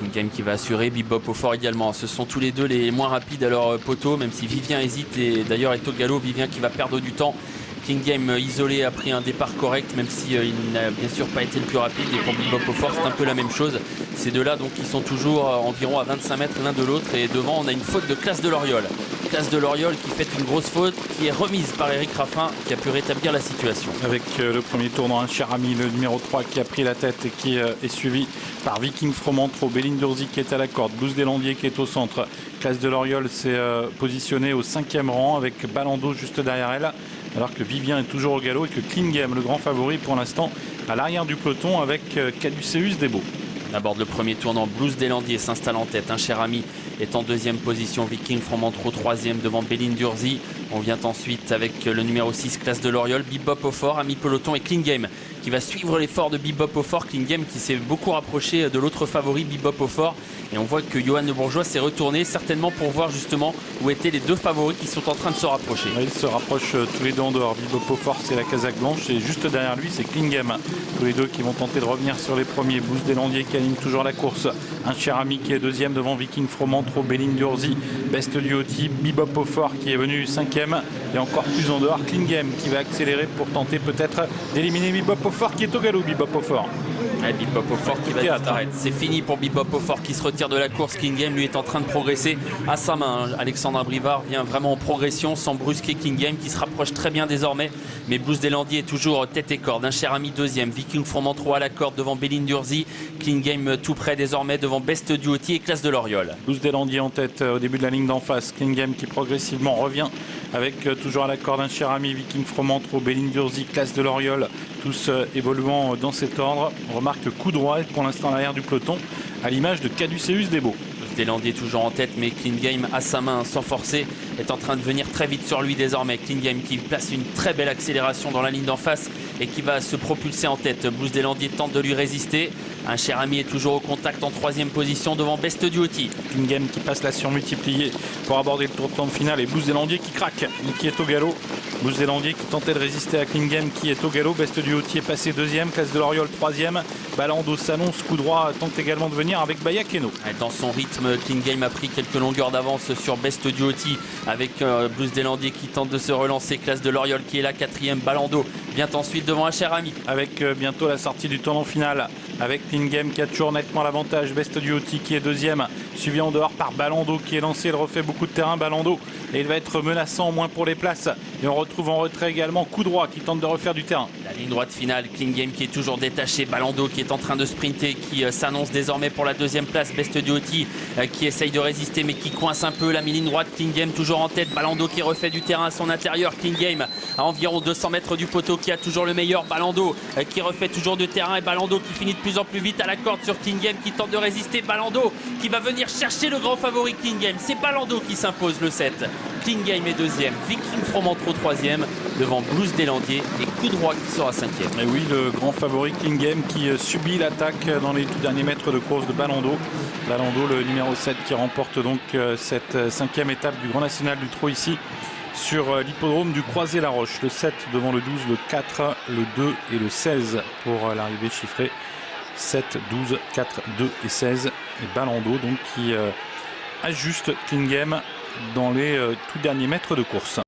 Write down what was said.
Game qui va assurer, Bebop au fort également. Ce sont tous les deux les moins rapides à leur poteau, même si Vivien hésite et d'ailleurs est au galop. Vivien qui va perdre du temps. Game isolé a pris un départ correct, même si il n'a bien sûr pas été le plus rapide. Et pour Bebop au fort, c'est un peu la même chose. Ces deux-là, donc, ils sont toujours environ à 25 mètres l'un de l'autre. Et devant, on a une faute de Classe de Loriol. Classe de Loriol qui fait une grosse faute, qui est remise par Eric Raffin, qui a pu rétablir la situation. Avec le premier tournant, un cher ami, le numéro 3 qui a pris la tête et qui est suivi par Viking Fromentro, Béline Durzi qui est à la corde, Blues Deslandiers qui est au centre. Classe de Loriol s'est positionnée au 5e rang avec Balando juste derrière elle, alors que Vivien est toujours au galop et que Clean Game, le grand favori pour l'instant, à l'arrière du peloton avec Caduceus Desbeaux. On aborde le premier tournant, Blues Deslandiers s'installe en tête, un cher ami est en deuxième position, Viking Fromentro troisième devant Béline Durzi. On vient ensuite avec le numéro 6, Classe de Loriol, Bebop au fort, ami peloton et Clean Game qui va suivre l'effort de Bebop au fort. Clean Game qui s'est beaucoup rapproché de l'autre favori, Bebop au fort. Et on voit que Johan Le Bourgeois s'est retourné certainement pour voir justement où étaient les deux favoris qui sont en train de se rapprocher. Ils se rapprochent tous les deux en dehors. Bebop au fort, c'est la casaque blanche et juste derrière lui, c'est Clean Game. Tous les deux qui vont tenter de revenir sur les premiers. Blues Deslandiers qui anime toujours la course. Un cher ami qui est deuxième devant Viking Fromentro, Béline Durzi, Best Duoty, Bebop au fort qui est venu 5e. Et encore plus en dehors, Clean Game qui va accélérer pour tenter peut-être d'éliminer Bebop au fort qui est au galop. Bebop au fort. Bebop au fort qui va disparaître. C'est fini pour Bebop au fort qui se retire de la course. Clean Game lui est en train de progresser à sa main. Alexandre Brivard vient vraiment en progression sans brusquer Clean Game qui se rapproche très bien désormais. Mais Blues Deslandiers est toujours tête et corde. Un cher ami deuxième, Viking Fromentro à la corde devant Béline Durzi. Clean Game tout près désormais devant Best Duoty et Classe de Loriol. Blues Deslandiers en tête au début de la ligne d'en face. Clean Game qui progressivement revient avec toujours à la corde un cher ami, Viking Fromentro, Béline Durzi, Classe de Loriol, tous évoluant dans cet ordre. On remarque coup droit pour l'instant à l'arrière du peloton, à l'image de Caduceus Desbeaux. Deslandiers toujours en tête, mais Clean Game à sa main sans forcer est en train de venir très vite sur lui désormais. Clean Game qui place une très belle accélération dans la ligne d'en face et qui va se propulser en tête. Blues Deslandiers tente de lui résister. Un cher ami est toujours au contact en troisième position devant Best Duoty. Clean Game qui passe la surmultipliée pour aborder le tour de temps final et Blues Deslandiers qui craque et qui est au galop. Blues Deslandiers qui tentait de résister à Clean Game qui est au galop. Best Duoty est passé deuxième, Classe de Loriol troisième. Balando s'annonce, coup droit tente également de venir avec Bayakeno. Dans son rythme, Clean Game a pris quelques longueurs d'avance sur Best Duoty avec Blues Deslandiers qui tente de se relancer. Classe de Loriol qui est là, quatrième. Balando vient ensuite devant un cher ami. Avec bientôt la sortie du tournant final avec Clean Game qui a toujours nettement l'avantage. Best Duoty qui est deuxième, suivi en dehors par Balando qui est lancé. Il refait beaucoup de terrain Balando et il va être menaçant au moins pour les places. Et on retrouve en retrait également coup droit qui tente de refaire du terrain. La ligne droite finale, Clean Game qui est toujours détaché, Balando qui est en train de sprinter, qui s'annonce désormais pour la deuxième place. Best Duoty qui essaye de résister mais qui coince un peu la ligne droite. Clean Game toujours en tête, Balando qui refait du terrain à son intérieur. Clean Game à environ 200 mètres du poteau qui a toujours le meilleur. Balando qui refait toujours du terrain et Balando qui finit de plus en plus vite à la corde sur Clean Game qui tente de résister. Balando qui va venir chercher le grand favori Clean Game. C'est Balando qui s'impose le 7. Clean Game est deuxième, Viking Fromentro troisième devant Blues Deslandiers et coup droit qui sera cinquième. Et oui, le grand favori Clean Game qui subit l'attaque dans les tout derniers mètres de course de Balando. Balando, le numéro 7 qui remporte donc cette cinquième étape du Grand National du Trot ici sur l'hippodrome du Croisé-la-Roche. Le 7 devant le 12, le 4, le 2 et le 16 pour l'arrivée chiffrée. 7, 12, 4, 2 et 16. Et Balando donc qui ajuste Clean Game dans les tout derniers mètres de course.